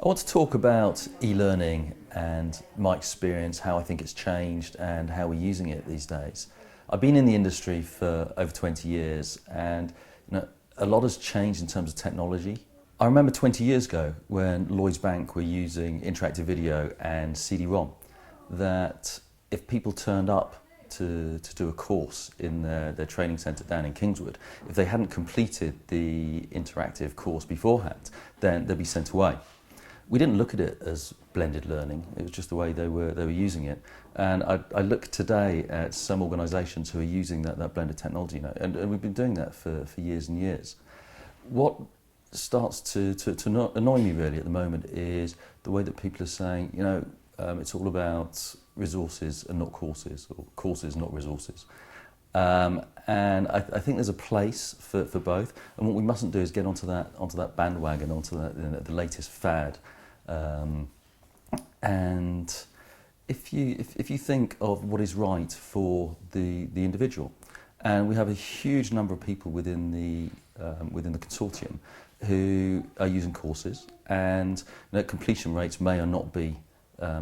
I want to talk about e-learning and my experience, how I think it's changed and how we're using it these days. I've been in the industry for over 20 years and a lot has changed in terms of technology. I remember 20 years ago when Lloyds Bank were using interactive video and CD-ROM, that if people turned up to do a course in their training centre down in Kingswood, if they hadn't completed the interactive course beforehand, then they'd be sent away. We didn't look at it as blended learning, it was just the way they were using it. And I look today at some organisations who are using that blended technology, and we've been doing that for years and years. What starts to annoy me really at the moment is the way that people are saying, it's all about resources and not courses, or courses not resources. And I think there's a place for both, and what we mustn't do is get onto that bandwagon, onto the latest fad. And if you think of what is right for the individual, and we have a huge number of people within the consortium who are using courses, and completion rates may or not be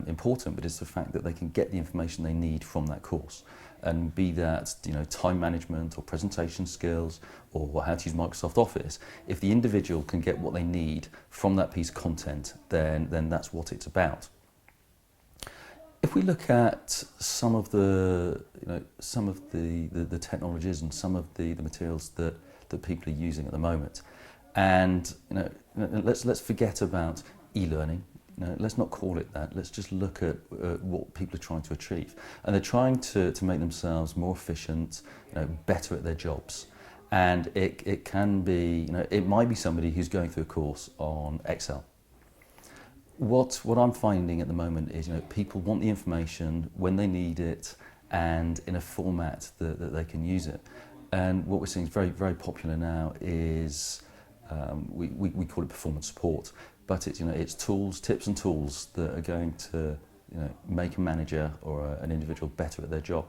important, but it's the fact that they can get the information they need from that course, and be that time management or presentation skills or how to use Microsoft Office. If the individual can get what they need from that piece of content, then that's what it's about. If we look at some of the technologies and some of the materials that people are using at the moment, and let's forget about e-learning. Let's not call it that. Let's just look at what people are trying to achieve. And they're trying to make themselves more efficient, better at their jobs. And it can be, it might be somebody who's going through a course on Excel. What I'm finding at the moment is, people want the information when they need it and in a format that they can use it. And what we're seeing is very, very popular now is, we call it performance support. But it's tools, tips and tools that are going to make a manager or an individual better at their job.